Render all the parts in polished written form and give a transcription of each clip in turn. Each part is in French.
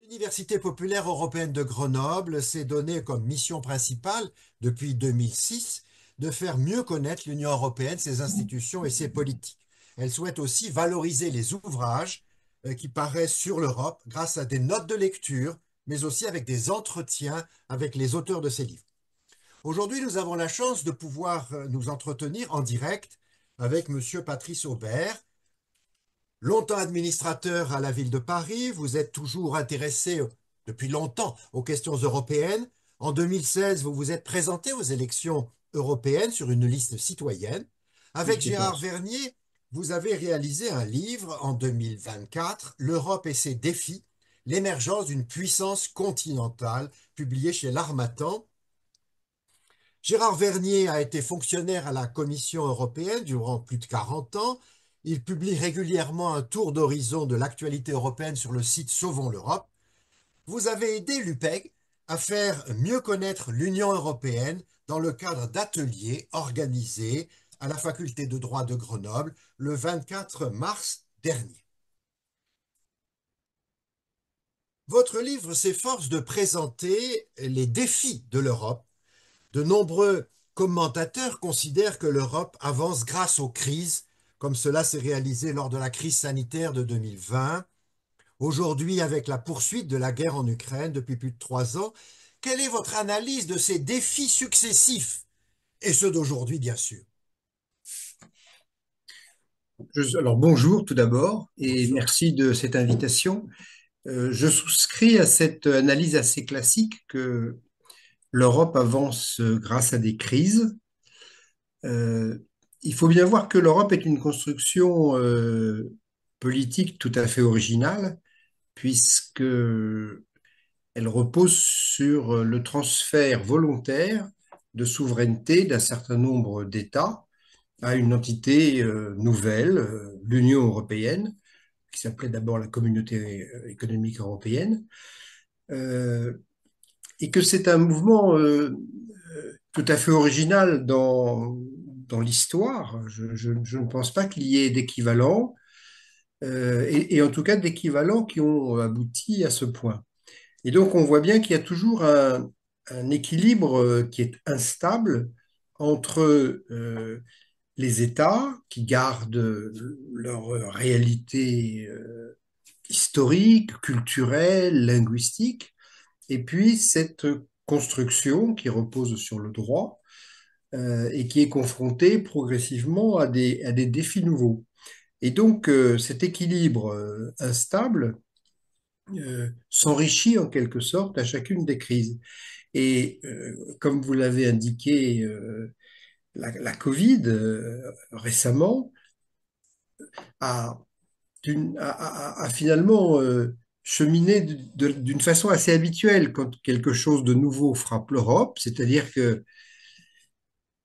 L'Université populaire européenne de Grenoble s'est donné comme mission principale, depuis 2006, de faire mieux connaître l'Union européenne, ses institutions et ses politiques. Elle souhaite aussi valoriser les ouvrages qui paraissent sur l'Europe grâce à des notes de lecture, mais aussi avec des entretiens avec les auteurs de ces livres. Aujourd'hui, nous avons la chance de pouvoir nous entretenir en direct avec Monsieur Patrice Aubert. Longtemps administrateur à la ville de Paris, vous êtes toujours intéressé depuis longtemps aux questions européennes. En 2016, vous vous êtes présenté aux élections européennes sur une liste citoyenne. Avec Gérard 2014. Vernier, vous avez réalisé un livre en 2024, L'Europe et ses défis, l'émergence d'une puissance continentale, publié chez l'Harmattan. Gérard Vernier a été fonctionnaire à la Commission européenne durant plus de 40 ans. Il publie régulièrement un tour d'horizon de l'actualité européenne sur le site Sauvons l'Europe. Vous avez aidé l'UPEG à faire mieux connaître l'Union européenne dans le cadre d'ateliers organisés à la faculté de droit de Grenoble le 24 mars dernier. Votre livre s'efforce de présenter les défis de l'Europe. De nombreux commentateurs considèrent que l'Europe avance grâce aux crises, comme cela s'est réalisé lors de la crise sanitaire de 2020. Aujourd'hui, avec la poursuite de la guerre en Ukraine depuis plus de 3 ans, quelle est votre analyse de ces défis successifs, et ceux d'aujourd'hui, bien sûr? Alors bonjour tout d'abord et Bonjour. merci de cette invitation. Je souscris à cette analyse assez classique que l'Europe avance grâce à des crises. Euh, il faut bien voir que l'Europe est une construction politique tout à fait originale puisque elle repose sur le transfert volontaire de souveraineté d'un certain nombre d'États à une entité nouvelle, l'Union européenne, qui s'appelait d'abord la Communauté économique européenne, euh, et que c'est un mouvement tout à fait original dans l'histoire. Je ne pense pas qu'il y ait d'équivalents, et en tout cas d'équivalents qui ont abouti à ce point. Et donc on voit bien qu'il y a toujours un équilibre qui est instable entre les États qui gardent leur réalité historique, culturelle, linguistique, et puis cette construction qui repose sur le droit et qui est confrontée progressivement à des défis nouveaux. Et donc cet équilibre instable s'enrichit en quelque sorte à chacune des crises. Et comme vous l'avez indiqué, la Covid récemment a a finalement cheminé d'une façon assez habituelle quand quelque chose de nouveau frappe l'Europe, c'est-à-dire qu'il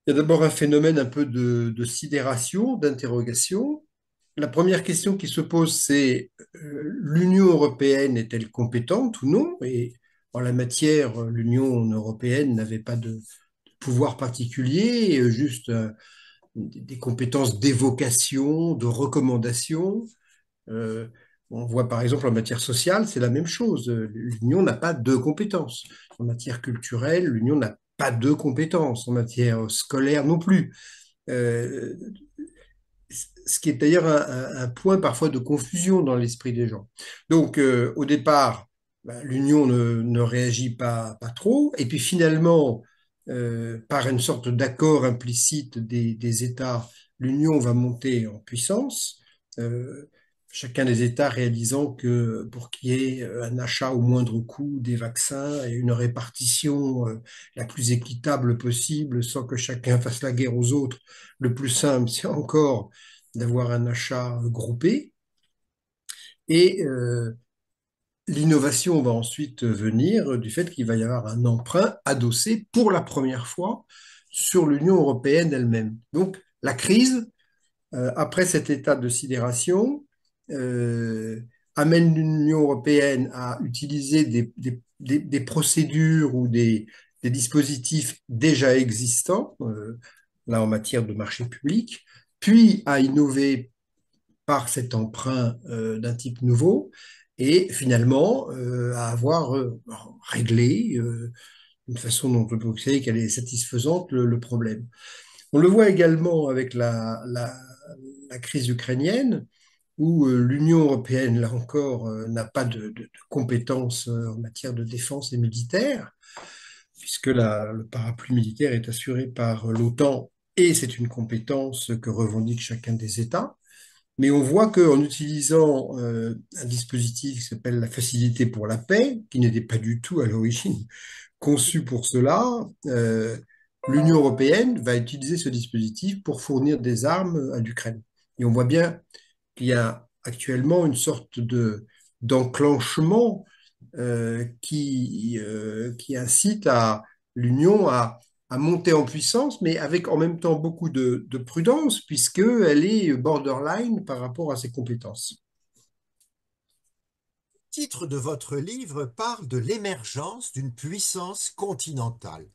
y a d'abord un phénomène un peu de sidération, d'interrogation. La première question qui se pose, c'est l'Union européenne est-elle compétente ou non? Et en la matière, l'Union européenne n'avait pas de pouvoir particulier, juste des compétences d'évocation, de recommandation. Euh, on voit par exemple en matière sociale, c'est la même chose. L'Union n'a pas de compétences. En matière culturelle, l'Union n'a pas de compétences. En matière scolaire non plus. Euh, Ce qui est d'ailleurs un point parfois de confusion dans l'esprit des gens. Donc au départ, l'Union ne réagit pas trop. Et puis finalement, par une sorte d'accord implicite des États, l'Union va monter en puissance. Euh, Chacun des États réalisant que pour qu'il y ait un achat au moindre coût des vaccins et une répartition la plus équitable possible sans que chacun fasse la guerre aux autres, le plus simple, c'est encore d'avoir un achat groupé. Et l'innovation va ensuite venir du fait qu'il va y avoir un emprunt adossé pour la première fois sur l'Union européenne elle-même. Donc la crise, après cet état de sidération, euh, amène l'Union européenne à utiliser des procédures ou des dispositifs déjà existants, là en matière de marché public, puis à innover par cet emprunt d'un type nouveau. et finalement à avoir réglé d'une façon dont on peut considérer qu'elle est satisfaisante le problème. On le voit également avec la crise ukrainienne, où l'Union européenne, là encore, n'a pas de compétences en matière de défense et militaire, puisque le parapluie militaire est assuré par l'OTAN, et c'est une compétence que revendique chacun des États. Mais on voit qu'en utilisant un dispositif qui s'appelle la Facilité pour la paix, qui n'était pas du tout à l'origine conçu pour cela, l'Union européenne va utiliser ce dispositif pour fournir des armes à l'Ukraine. Et on voit bien qu'il y a actuellement une sorte d'enclenchement qui incite l'Union à monter en puissance, mais avec en même temps beaucoup de prudence, puisqu'elle est borderline par rapport à ses compétences. Le titre de votre livre parle de l'émergence d'une puissance continentale.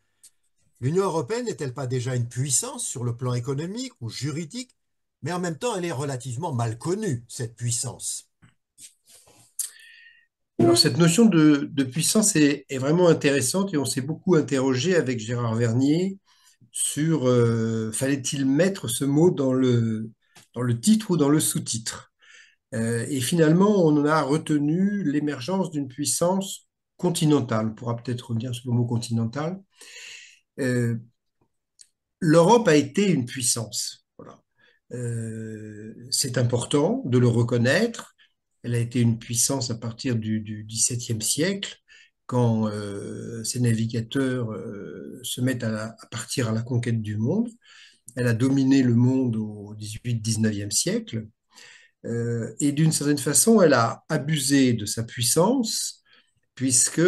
L'Union européenne n'est-elle pas déjà une puissance sur le plan économique ou juridique, mais en même temps elle est relativement mal connue, cette puissance. Alors, cette notion de puissance est vraiment intéressante et on s'est beaucoup interrogé avec Gérard Vernier sur fallait-il mettre ce mot dans le titre ou dans le sous-titre. Et finalement, on a retenu l'émergence d'une puissance continentale. On pourra peut-être revenir sur le mot continental. Euh, L'Europe a été une puissance. Voilà. C'est important de le reconnaître. Elle a été une puissance à partir du XVIIe siècle, quand ces navigateurs se mettent à partir à la conquête du monde. Elle a dominé le monde au XVIIIe siècle. Et d'une certaine façon, elle a abusé de sa puissance, puisque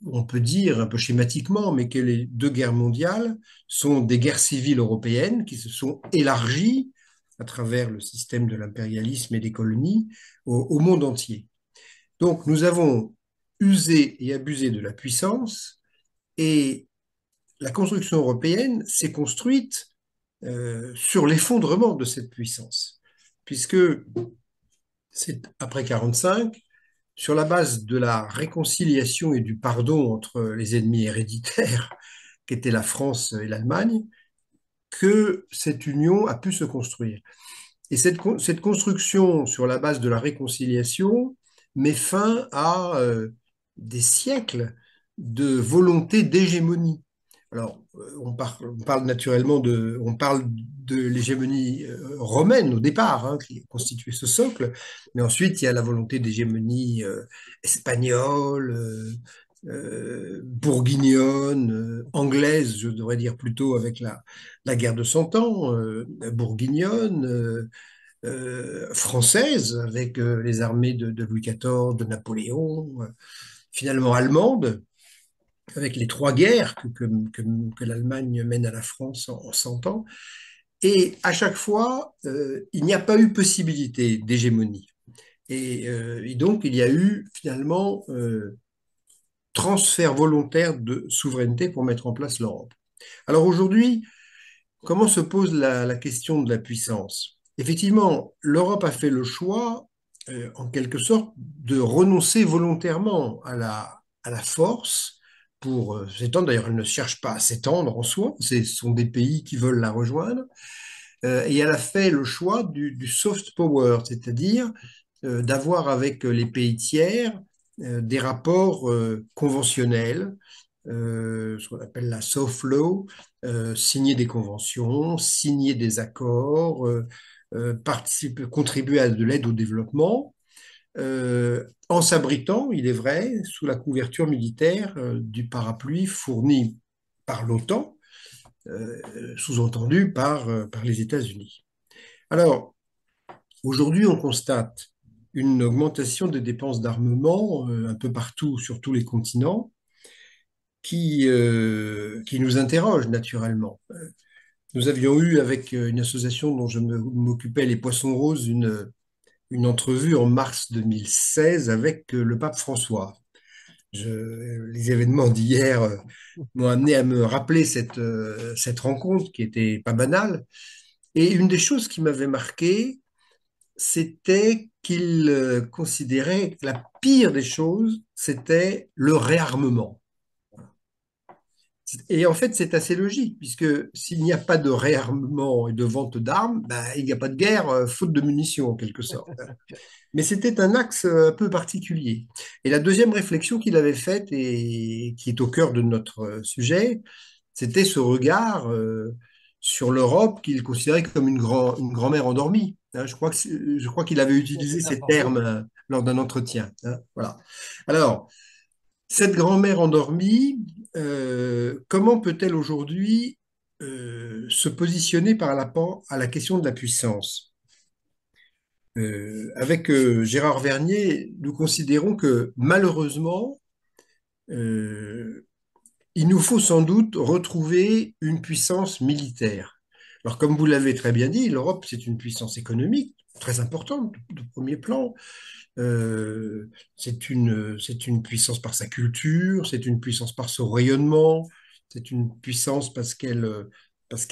on peut dire un peu schématiquement, mais que les deux guerres mondiales sont des guerres civiles européennes qui se sont élargies à travers le système de l'impérialisme et des colonies au monde entier. Donc nous avons usé et abusé de la puissance et la construction européenne s'est construite sur l'effondrement de cette puissance, puisque c'est après 1945, sur la base de la réconciliation et du pardon entre les ennemis héréditaires qu'étaient la France et l'Allemagne, que cette union a pu se construire. Et cette construction sur la base de la réconciliation met fin à des siècles de volonté d'hégémonie. Alors, on parle naturellement on parle de l'hégémonie romaine au départ, hein, qui constituait ce socle, mais ensuite il y a la volonté d'hégémonie espagnole, bourguignonne, anglaise, je devrais dire plutôt avec la guerre de Cent Ans, bourguignonne, française avec les armées de Louis XIV, de Napoléon, finalement allemande, avec les trois guerres que l'Allemagne mène à la France en 100 ans. Et à chaque fois, il n'y a pas eu possibilité d'hégémonie. Et donc, il y a eu finalement transfert volontaire de souveraineté pour mettre en place l'Europe. Alors aujourd'hui, comment se pose la question de la puissance? Effectivement, l'Europe a fait le choix, en quelque sorte, de renoncer volontairement à la force pour s'étendre. D'ailleurs, elle ne cherche pas à s'étendre en soi. Ce sont des pays qui veulent la rejoindre. Et elle a fait le choix du soft power, c'est-à-dire d'avoir avec les pays tiers des rapports conventionnels, ce qu'on appelle la soft law, signer des conventions, signer des accords, contribuer à de l'aide au développement, en s'abritant, il est vrai, sous la couverture militaire du parapluie fourni par l'OTAN, sous-entendu par les États-Unis. Alors, aujourd'hui, on constate une augmentation des dépenses d'armement un peu partout, sur tous les continents, qui nous interroge naturellement. Nous avions eu avec une association dont je m'occupais, les Poissons Roses, une entrevue en mars 2016 avec le pape François. Les événements d'hier m'ont amené à me rappeler cette rencontre qui était pas banale. Et une des choses qui m'avait marqué, c'était qu'il considérait que la pire des choses, c'était le réarmement. Et en fait, c'est assez logique, puisque s'il n'y a pas de réarmement et de vente d'armes, ben, il n'y a pas de guerre, faute de munitions, en quelque sorte. Mais c'était un axe un peu particulier. Et la deuxième réflexion qu'il avait faite, et qui est au cœur de notre sujet, c'était ce regard sur l'Europe qu'il considérait comme une grand-mère endormie. Hein, je crois qu'il avait utilisé C'est ces important. termes lors d'un entretien. Hein, voilà. Alors, cette grand-mère endormie, comment peut-elle aujourd'hui se positionner à la question de la puissance? Avec Gérard Vernier, nous considérons que malheureusement, euh, il nous faut sans doute retrouver une puissance militaire. Alors, comme vous l'avez très bien dit, l'Europe, c'est une puissance économique très importante de premier plan. C'est une puissance par sa culture, c'est une puissance par son rayonnement, c'est une puissance parce qu'elle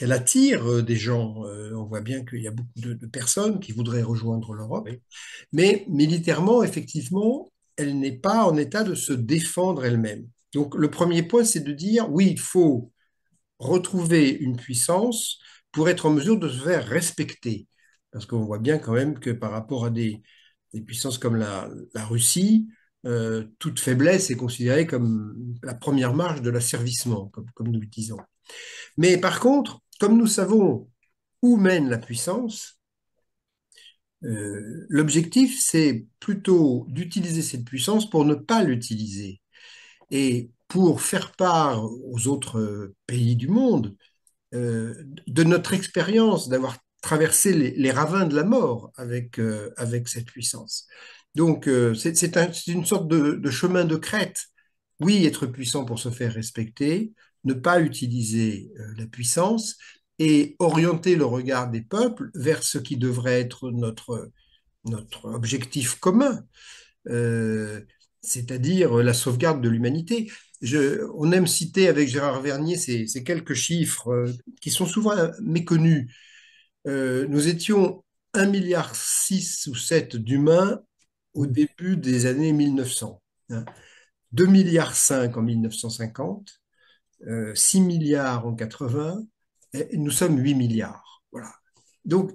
attire des gens. On voit bien qu'il y a beaucoup de personnes qui voudraient rejoindre l'Europe. Oui. Mais militairement, effectivement, elle n'est pas en état de se défendre elle-même. Donc le premier point, c'est de dire, oui, il faut retrouver une puissance pour être en mesure de se faire respecter. Parce qu'on voit bien quand même que par rapport à des puissances comme la Russie, toute faiblesse est considérée comme la première marche de l'asservissement, comme nous le disons. Mais par contre, comme nous savons où mène la puissance, l'objectif, c'est plutôt d'utiliser cette puissance pour ne pas l'utiliser et pour faire part aux autres pays du monde de notre expérience d'avoir traversé les ravins de la mort avec cette puissance. Donc, c'est une sorte de chemin de crête. Oui, être puissant pour se faire respecter, ne pas utiliser la puissance et orienter le regard des peuples vers ce qui devrait être notre objectif commun, euh, c'est-à-dire la sauvegarde de l'humanité. On aime citer avec Gérard Vernier ces quelques chiffres qui sont souvent méconnus. Nous étions 1,6 milliard ou 7 d'humains au Mm. début des années 1900. Hein. 2,5 milliards en 1950, 6 milliards en 80, et nous sommes 8 milliards. Voilà. Donc,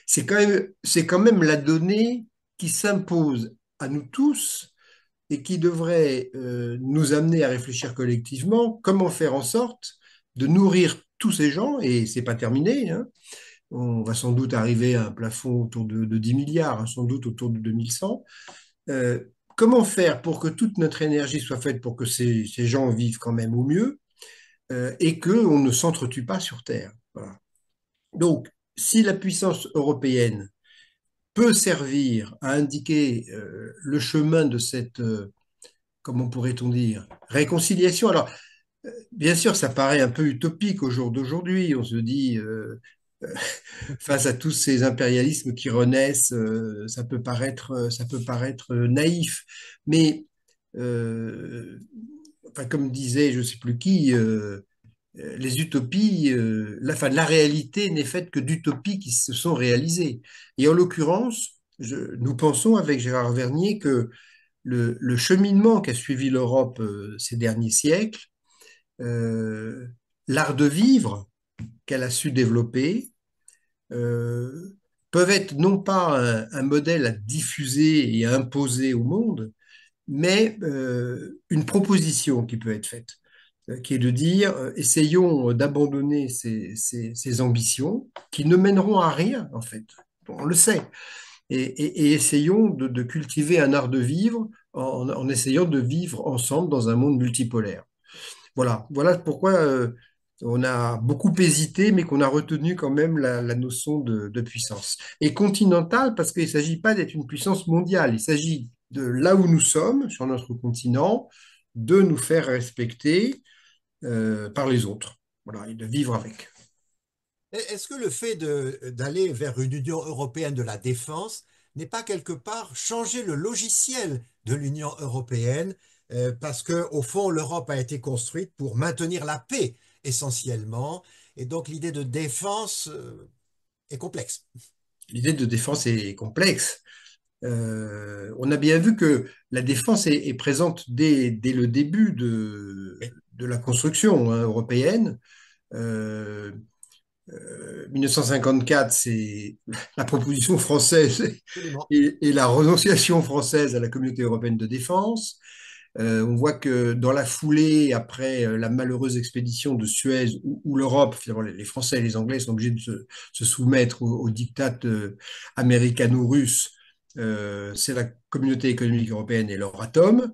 c'est quand même la donnée qui s'impose à nous tous et qui devrait nous amener à réfléchir collectivement comment faire en sorte de nourrir tous ces gens, et c'est pas terminé, hein. On va sans doute arriver à un plafond autour de 10 milliards, hein, sans doute autour de 2100. Euh, Comment faire pour que toute notre énergie soit faite pour que ces gens vivent quand même au mieux et qu'on ne s'entretue pas sur Terre. Voilà. Donc, si la puissance européenne peut servir à indiquer le chemin de cette, comment pourrait-on dire, réconciliation. Alors, bien sûr, ça paraît un peu utopique au jour d'aujourd'hui. On se dit, face à tous ces impérialismes qui renaissent, ça peut paraître naïf. Mais, euh, enfin, comme disait je ne sais plus qui, les utopies, enfin, la réalité n'est faite que d'utopies qui se sont réalisées. Et en l'occurrence, nous pensons avec Gérard Vernier que le cheminement qu'a suivi l'Europe ces derniers siècles, euh, l'art de vivre qu'elle a su développer, euh, peuvent être non pas un modèle à diffuser et à imposer au monde, mais une proposition qui peut être faite, qui est de dire, essayons d'abandonner ces ambitions qui ne mèneront à rien, en fait. On le sait. Et essayons de cultiver un art de vivre en essayant de vivre ensemble dans un monde multipolaire. Voilà pourquoi on a beaucoup hésité, mais qu'on a retenu quand même la notion de puissance. Et continentale, parce qu'il ne s'agit pas d'être une puissance mondiale, il s'agit de là où nous sommes, sur notre continent, de nous faire respecter par les autres, voilà, et de vivre avec. Est-ce que le fait d'aller vers une Union européenne de la défense n'est pas quelque part changer le logiciel de l'Union européenne, parce que au fond, l'Europe a été construite pour maintenir la paix essentiellement, et donc l'idée de défense est complexe. L'idée de défense est complexe. On a bien vu que la défense est présente dès le début Oui, de la construction hein, européenne. Euh, 1954, c'est la proposition française absolument. et la renonciation française à la communauté européenne de défense. On voit que dans la foulée, après la malheureuse expédition de Suez, où l'Europe, finalement, les Français et les Anglais sont obligés de se soumettre au diktat américano-russe, c'est la communauté économique européenne et l'Euratom.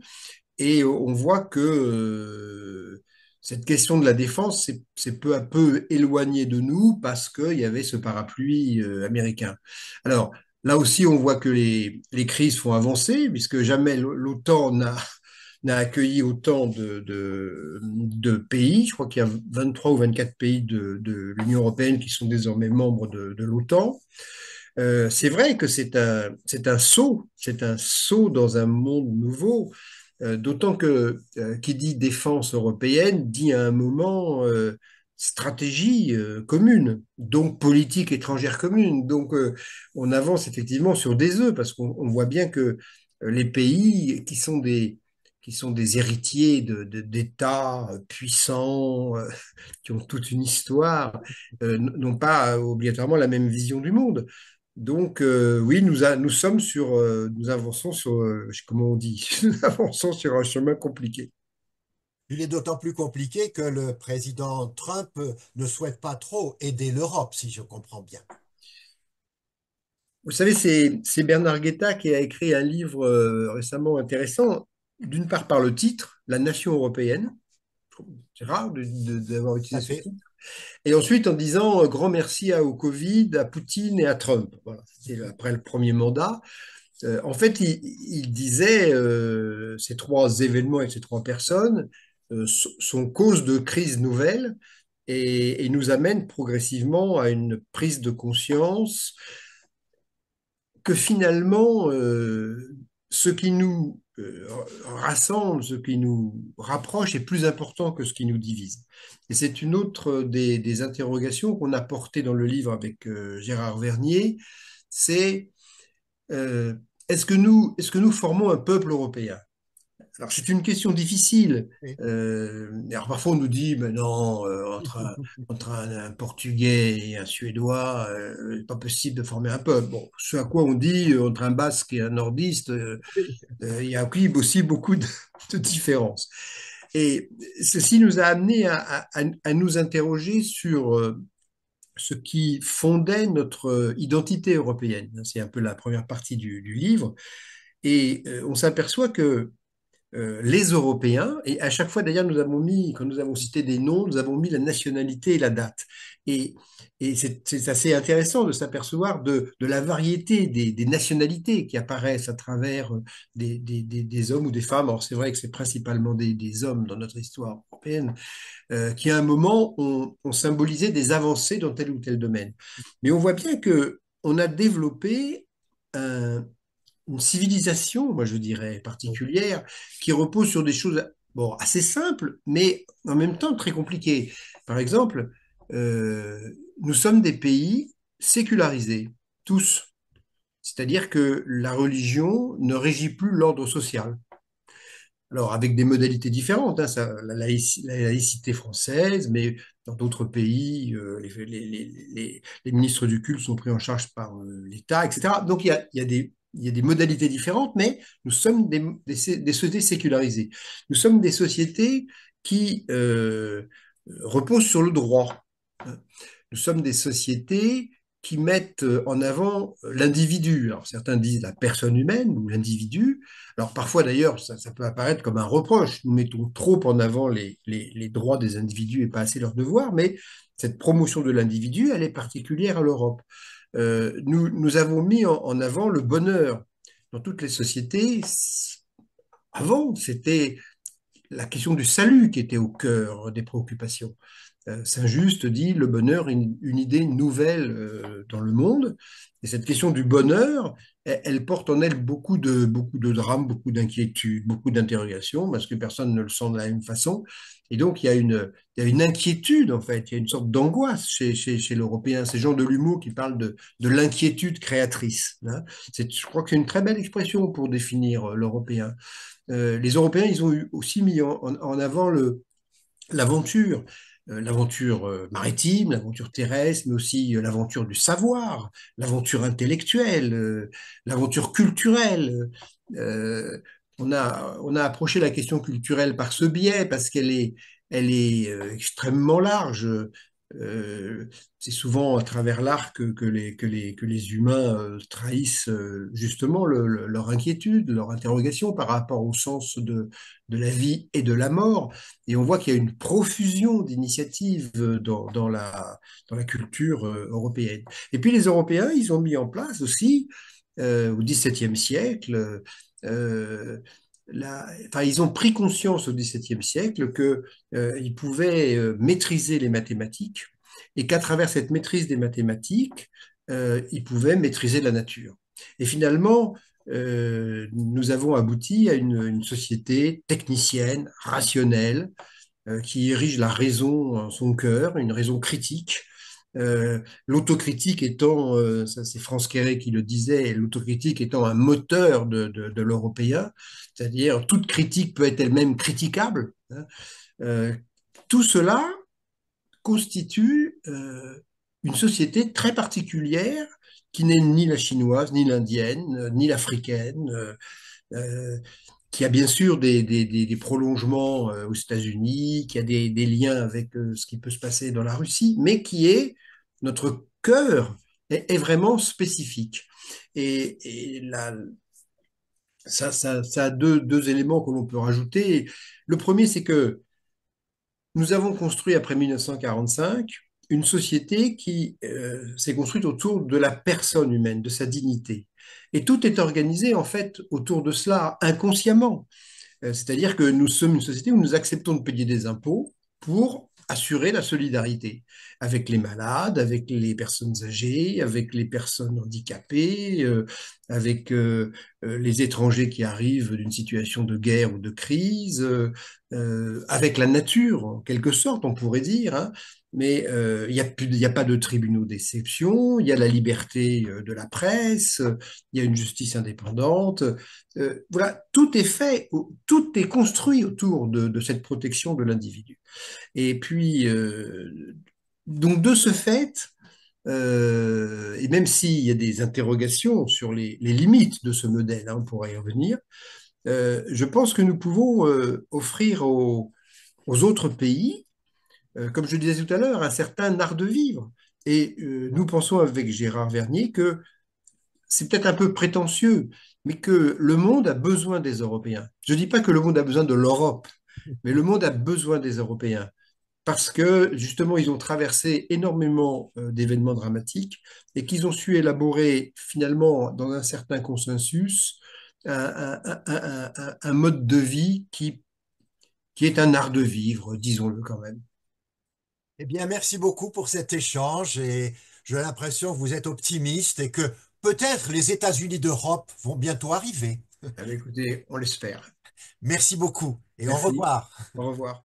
Et on voit que cette question de la défense s'est peu à peu éloignée de nous parce qu'il y avait ce parapluie américain. Alors, là aussi, on voit que les crises font avancer, puisque jamais l'OTAN n'a accueilli autant de pays. Je crois qu'il y a 23 ou 24 pays de l'Union européenne qui sont désormais membres de l'OTAN. C'est vrai que c'est un saut dans un monde nouveau, d'autant que qui dit défense européenne dit à un moment stratégie commune, donc politique étrangère commune. Donc on avance effectivement sur des œufs parce qu'on voit bien que les pays qui sont des héritiers d'États puissants, qui ont toute une histoire, n'ont pas obligatoirement la même vision du monde. Donc, oui, nous sommes sur, nous avançons sur, comment on dit, nous avançons sur un chemin compliqué. Il est d'autant plus compliqué que le président Trump ne souhaite pas trop aider l'Europe, si je comprends bien. Vous savez, c'est Bernard Guetta qui a écrit un livre récemment intéressant, d'une part par le titre, La Nation européenne. C'est rare d'avoir Tout à utilisé ce fait. titre. Et ensuite en disant grand merci au Covid, à Poutine et à Trump. Voilà, c'était après le premier mandat. En fait, il disait ces trois événements avec ces trois personnes sont cause de crises nouvelles et nous amènent progressivement à une prise de conscience que finalement, ce qui nous rassemble, ce qui nous rapproche est plus important que ce qui nous divise. Et c'est une autre des interrogations qu'on a portées dans le livre avec Gérard Vernier, c'est euh, est-ce que nous formons un peuple européen? Alors, c'est une question difficile. Oui. Alors, parfois, on nous dit, mais non, entre un Portugais et un Suédois, c'est pas possible de former un peuple. Bon, ce à quoi on dit, entre un Basque et un Nordiste, il y a aussi beaucoup de différences. Et ceci nous a amené à nous interroger sur ce qui fondait notre identité européenne. C'est un peu la première partie du livre. Et on s'aperçoit que les Européens, et à chaque fois d'ailleurs, nous avons mis, quand nous avons cité des noms, nous avons mis la nationalité et la date. Et, et c'est assez intéressant de s'apercevoir de la variété des nationalités qui apparaissent à travers des hommes ou des femmes. Alors c'est vrai que c'est principalement des hommes dans notre histoire européenne, qui à un moment ont symbolisé des avancées dans tel ou tel domaine. Mais on voit bien que on a développé un, une civilisation, moi je dirais, particulière, qui repose sur des choses bon, assez simples, mais en même temps très compliquées. Par exemple, nous sommes des pays sécularisés, tous. C'est-à-dire que la religion ne régit plus l'ordre social. Alors, avec des modalités différentes, hein, la laïcité française, mais dans d'autres pays, les ministres du culte sont pris en charge par l'État, etc. Donc, il y a des modalités différentes, mais nous sommes des sociétés sécularisées. Nous sommes des sociétés qui reposent sur le droit. Nous sommes des sociétés qui mettent en avant l'individu. Alors certains disent la personne humaine ou l'individu. Alors parfois d'ailleurs, ça peut apparaître comme un reproche. Nous mettons trop en avant les droits des individus et pas assez leurs devoirs, mais cette promotion de l'individu, elle est particulière à l'Europe. Nous avons mis en avant le bonheur dans toutes les sociétés. Avant, c'était la question du salut qui était au cœur des préoccupations. Saint-Just dit le bonheur est une idée nouvelle dans le monde. Et cette question du bonheur, elle porte en elle beaucoup de drames, beaucoup d'inquiétudes, beaucoup d'interrogations, parce que personne ne le sent de la même façon. Et donc, il y a une inquiétude, en fait, il y a une sorte d'angoisse chez l'Européen. Ces gens de l'humour qui parlent de l'inquiétude créatrice, hein. Je crois que c'est une très belle expression pour définir l'Européen. Les Européens, ils ont aussi mis en avant l'aventure, l'aventure maritime, l'aventure terrestre, mais aussi l'aventure du savoir, l'aventure intellectuelle, l'aventure culturelle. Euh, on a approché la question culturelle par ce biais parce elle est extrêmement large. C'est souvent à travers l'art que les humains trahissent justement leur inquiétude, leur interrogation par rapport au sens de la vie et de la mort. Et on voit qu'il y a une profusion d'initiatives dans la culture européenne. Et puis les Européens, ils ont mis en place aussi, au XVIIe siècle, euh, enfin, ils ont pris conscience au XVIIe siècle que, ils pouvaient maîtriser les mathématiques et qu'à travers cette maîtrise des mathématiques, ils pouvaient maîtriser la nature. Et finalement, nous avons abouti à une société technicienne, rationnelle, qui érige la raison en son cœur, une raison critique. L'autocritique étant, ça c'est Franz Kéré qui le disait, l'autocritique étant un moteur de l'européen, c'est-à-dire toute critique peut être elle-même critiquable, hein. Euh, Tout cela constitue une société très particulière qui n'est ni la chinoise, ni l'indienne, ni l'africaine, euh, qui a bien sûr des prolongements aux États-Unis, qui a des liens avec ce qui peut se passer dans la Russie, mais qui est, notre cœur est vraiment spécifique. Et là, ça a deux éléments que l'on peut rajouter. Le premier, c'est que nous avons construit après 1945 une société qui s'est construite autour de la personne humaine, de sa dignité. Et tout est organisé en fait autour de cela inconsciemment. C'est-à-dire que nous sommes une société où nous acceptons de payer des impôts pour assurer la solidarité avec les malades, avec les personnes âgées, avec les personnes handicapées, avec les étrangers qui arrivent d'une situation de guerre ou de crise, avec la nature, en quelque sorte, on pourrait dire, hein. Mais il y a pas de tribunaux d'exception, il y a la liberté de la presse, il y a une justice indépendante. Voilà, tout est fait, tout est construit autour de cette protection de l'individu. Et puis, donc de ce fait, et même s'il y a des interrogations sur les limites de ce modèle, hein, on pourra y revenir, je pense que nous pouvons offrir aux autres pays, comme je le disais tout à l'heure, un certain art de vivre. Et nous pensons avec Gérard Vernier que c'est peut-être un peu prétentieux, mais que le monde a besoin des Européens. Je ne dis pas que le monde a besoin de l'Europe, mais le monde a besoin des Européens parce que justement, ils ont traversé énormément d'événements dramatiques et qu'ils ont su élaborer finalement, dans un certain consensus, un mode de vie qui est un art de vivre, disons-le quand même. Eh bien, merci beaucoup pour cet échange et j'ai l'impression que vous êtes optimiste et que peut-être les États-Unis d'Europe vont bientôt arriver. Eh bien, écoutez, on l'espère. Merci beaucoup et au Merci. revoir. Au revoir.